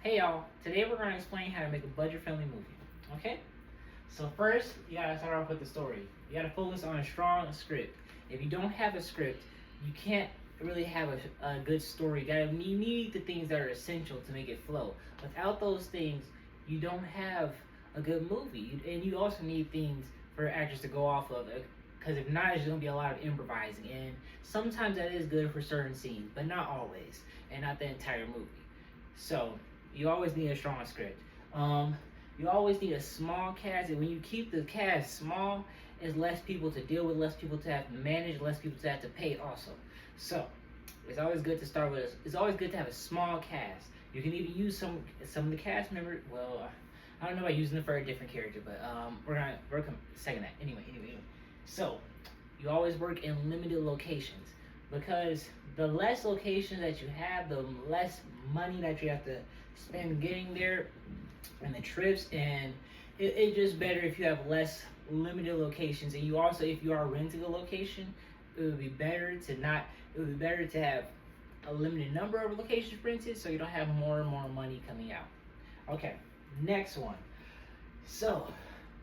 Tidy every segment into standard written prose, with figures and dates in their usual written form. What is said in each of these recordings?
Hey y'all, today we're going to explain how to make a budget-friendly movie. Okay? So first, you gotta start off with the story. You gotta focus on a strong script. If you don't have a script, you can't really have a good story. You need the things that are essential to make it flow. Without those things, you don't have a good movie. And you also need things for actors to go off of. Because if not, there's gonna be a lot of improvising. And sometimes that is good for certain scenes, but not always. And not the entire movie. So, you always need a strong script. You always need a small cast, and when you keep the cast small, it's less people to deal with, less people to have to manage, less people to have to pay also. So, it's always good to start with. It's always good to have a small cast. You can even use some of the cast members. Well, I don't know about using it for a different character, but we're gonna work on second that. Anyway. So, you always work in limited locations because the less locations that you have, the less money that you have to spend getting there and the trips, and it's just better if you have less limited locations. And you also, if you are renting a location, it would be better to have a limited number of locations rented so you don't have more and more money coming out. Okay, next one. So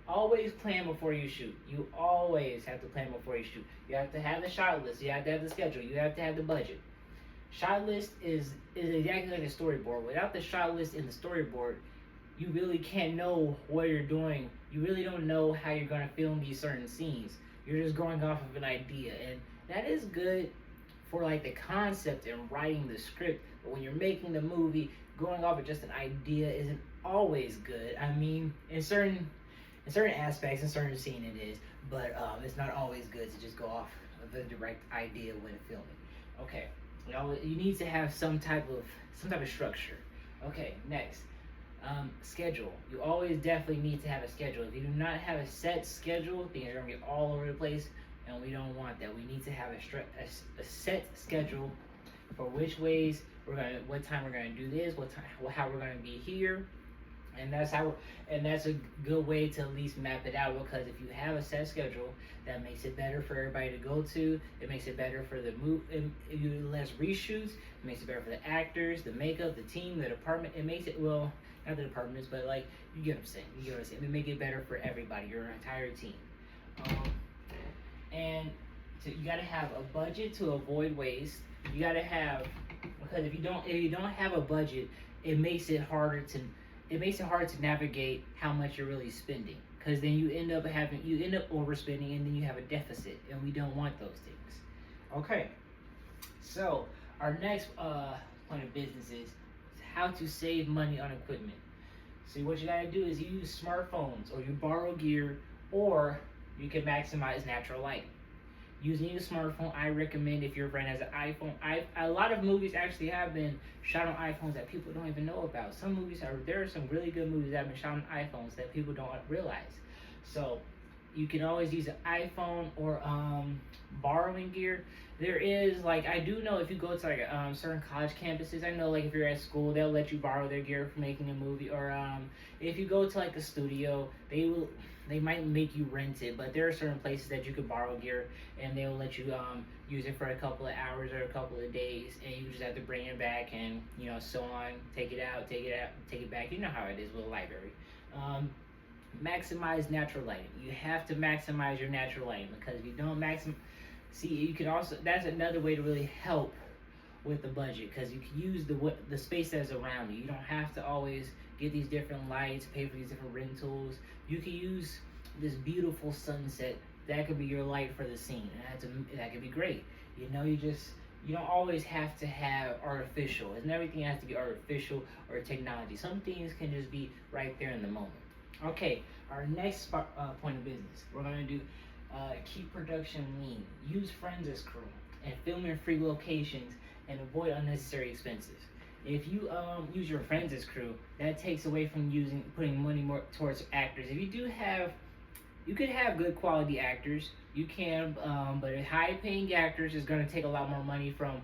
always plan before you shoot. You always have to plan before you shoot. You have to have the shot list, you have to have the schedule, you have to have the budget. Shot list is exactly like a storyboard. Without the shot list and the storyboard, you really can't know what you're doing. You really don't know how you're going to film these certain scenes. You're just going off of an idea, and that is good for like the concept and writing the script. But when you're making the movie, going off of just an idea isn't always good. I mean, in certain aspects, in certain scene it is, but it's not always good to just go off of a direct idea when filming. Okay. You need to have some type of structure. Okay, next. Schedule. You always definitely need to have a schedule. If you do not have a set schedule, things are gonna get all over the place, and we don't want that. We need to have a set schedule for what time we're gonna do this, how we're gonna be here, and that's a good way to at least map it out. Because if you have a set schedule, that makes it better for everybody to go to. It makes it better for the less reshoots. It makes it better for the actors, the makeup, the team, the department. It makes it, well, not the departments, but like, you get what I'm saying. It make it better for everybody, your entire team. And so you gotta have a budget to avoid waste. You gotta have, because if you don't have a budget, it makes it harder to navigate how much you're really spending, because then you end up overspending, and then you have a deficit, and we don't want those things. Okay, so our next point of business is how to save money on equipment. So what you gotta do is you use smartphones, or you borrow gear, or you can maximize natural light. Using a smartphone, I recommend, if your friend has an iPhone. A lot of movies actually have been shot on iPhones that people don't even know about. There are some really good movies that have been shot on iPhones that people don't realize. So you can always use an iPhone, or borrowing gear. There is, like, I do know if you go to like certain college campuses, I know like if you're at school, they'll let you borrow their gear for making a movie, or if you go to like a studio, they might make you rent it. But there are certain places that you could borrow gear, and they'll let you use it for a couple of hours or a couple of days, and you just have to bring it back, and so on, take it out, take it back. You know how it is with a library. Maximize natural lighting. You have to maximize your natural lighting, because if you don't you can also, that's another way to really help with the budget, because you can use the space that's around you. You don't have to always get these different lights, pay for these different rentals. You can use this beautiful sunset. That could be your light for the scene, and that could be great. You don't always have to have artificial. And everything has to be artificial or technology. Some things can just be right there in the moment. Okay, our next point of business, we're gonna do keep production lean. Use friends as crew, and film in free locations, and avoid unnecessary expenses. If you use your friends as crew, that takes away from putting money more towards actors. If you could have good quality actors, you can, but high paying actors is going to take a lot more money from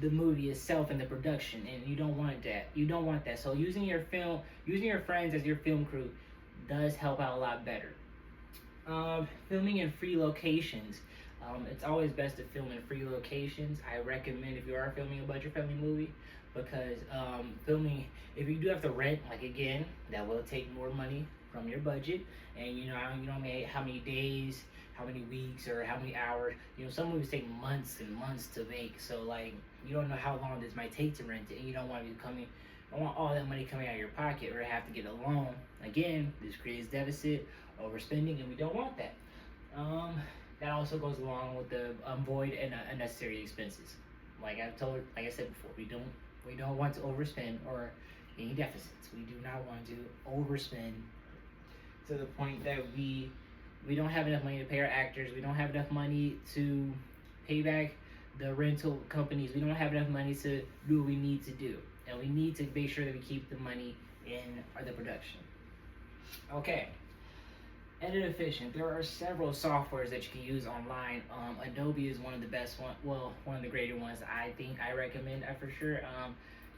the movie itself and the production, and you don't want that. So using your friends as your film crew does help out a lot better. Filming in free locations. It's always best to film in free locations. I recommend if you are filming a budget-friendly movie, because filming, if you do have to rent, like again, that will take more money from your budget, and you know how many days, how many weeks, or how many hours. Some movies take months and months to make, so like you don't know how long this might take to rent it, and you don't want to be coming. I want all that money coming out of your pocket, or have to get a loan. Again, this creates deficit, overspending, and we don't want that. Um, that also goes along with the void and unnecessary expenses. Like I said before, we don't want to overspend or any deficits. We do not want to overspend to the point that we don't have enough money to pay our actors. We don't have enough money to pay back the rental companies. We don't have enough money to do what we need to do, and we need to make sure that we keep the money in the production. Okay. Edit efficient. There are several softwares that you can use online. Adobe is one of the best one. Well, one of the greater ones. I recommend for sure.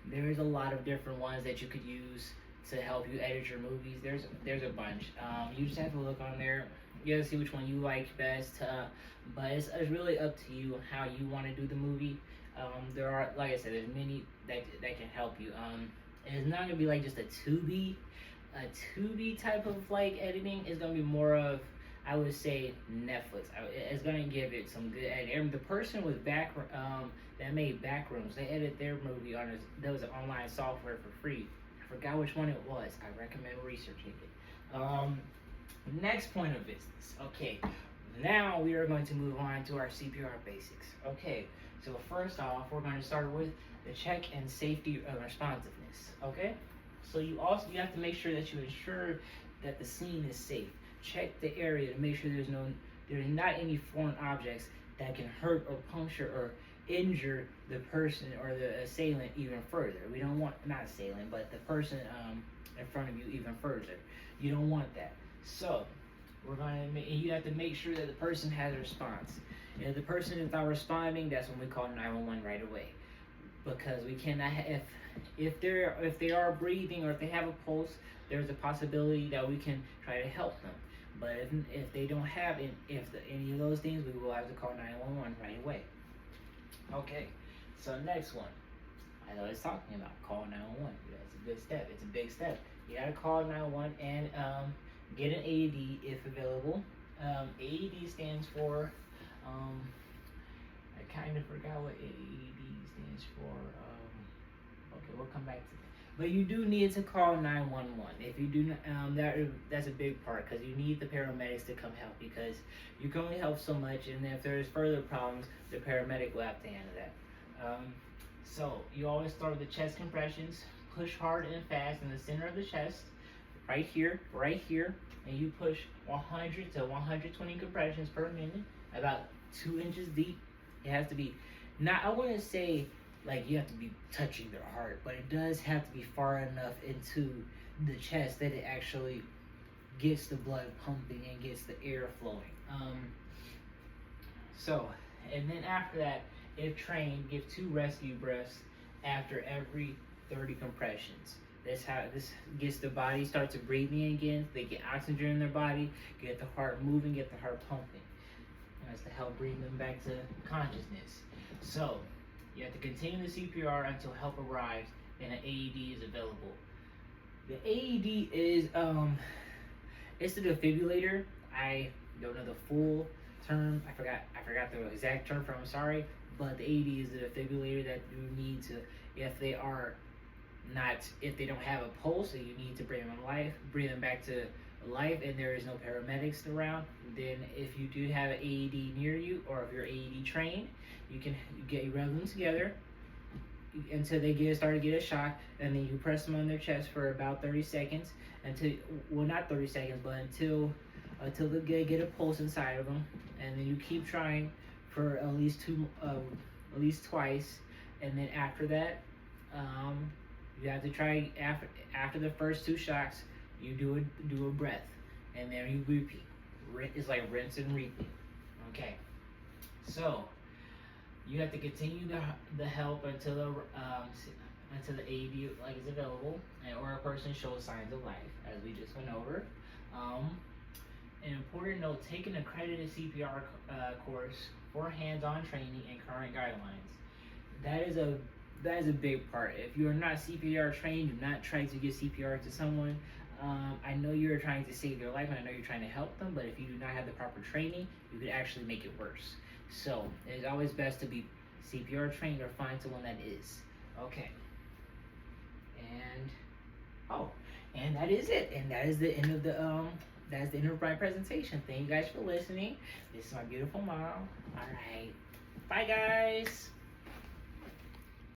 There's a lot of different ones that you could use to help you edit your movies. There's a bunch. You just have to look on there. You have to see which one you like best. But it's really up to you how you want to do the movie. There are, like I said, there's many that can help you. It's not gonna be like just a 2B type of like editing. Is gonna be more of, I would say, Netflix. It's gonna give it some good editing. And the person with that made Backrooms, they edit their movie on there was an online software for free. I forgot which one it was. I recommend researching it. Next point of business. Okay, now we are going to move on to our CPR basics. Okay, so first off, we're going to start with the check and safety of responsiveness. Okay. So you have to make sure that you ensure that the scene is safe. Check the area to make sure there's not any foreign objects that can hurt or puncture or injure the person or the assailant even further. We don't want, not assailant, but the person in front of you even further. You don't want that. So you have to make sure that the person has a response. And if the person is not responding, that's when we call 911 right away. Because we cannot if they are breathing or if they have a pulse, there's a possibility that we can try to help them. But if they don't have any of those things, we will have to call 911 right away. Okay, so next one, I know it's talking about call 911. That's a good step. It's a big step. You gotta call 911 and get an AED if available. AED stands for I kind of forgot what AED stands for. Okay, we'll come back to that. But you do need to call 911. If you do, that's a big part, because you need the paramedics to come help, because you can only help so much, and if there's further problems, the paramedic will have to handle that. So you always start with the chest compressions. Push hard and fast in the center of the chest, right here, and you push 100 to 120 compressions per minute, about 2 inches deep. It has to be, I wouldn't say like you have to be touching their heart, but it does have to be far enough into the chest that it actually gets the blood pumping and gets the air flowing. And then after that, if trained, give 2 rescue breaths after every 30 compressions. That's how this gets the body start to breathing again. They get oxygen in their body, get the heart moving, get the heart pumping. And that's to help bring them back to consciousness. So you have to continue the CPR until help arrives and an AED is available. The AED is it's the defibrillator. I don't know the full term. I forgot the exact term for it, I'm sorry. But the AED is the defibrillator that you need to, if they don't have a pulse and you need to bring them back to life, and there is no paramedics around, then if you do have an AED near you, or if you're AED trained, you rub them together until they start to get a shock, and then you press them on their chest for about 30 seconds not 30 seconds, but until they get a pulse inside of them, and then you keep trying for at least twice, and then after that, you have to try after the first 2 shocks. You do a breath, and then you repeat. It's like rinse and repeat. Okay, so you have to continue the help until the AED is available, or a person shows signs of life, as we just went over. An important note: take an accredited CPR course for hands-on training and current guidelines. That is a big part. If you are not CPR trained, do not try to give CPR to someone. I know you're trying to save their life, and I know you're trying to help them. But if you do not have the proper training, you could actually make it worse. So it's always best to be CPR trained or find someone that is. Okay. And oh, and that is it. And that is the end of that's the end of my presentation. Thank you guys for listening. This is my beautiful mom. All right. Bye, guys.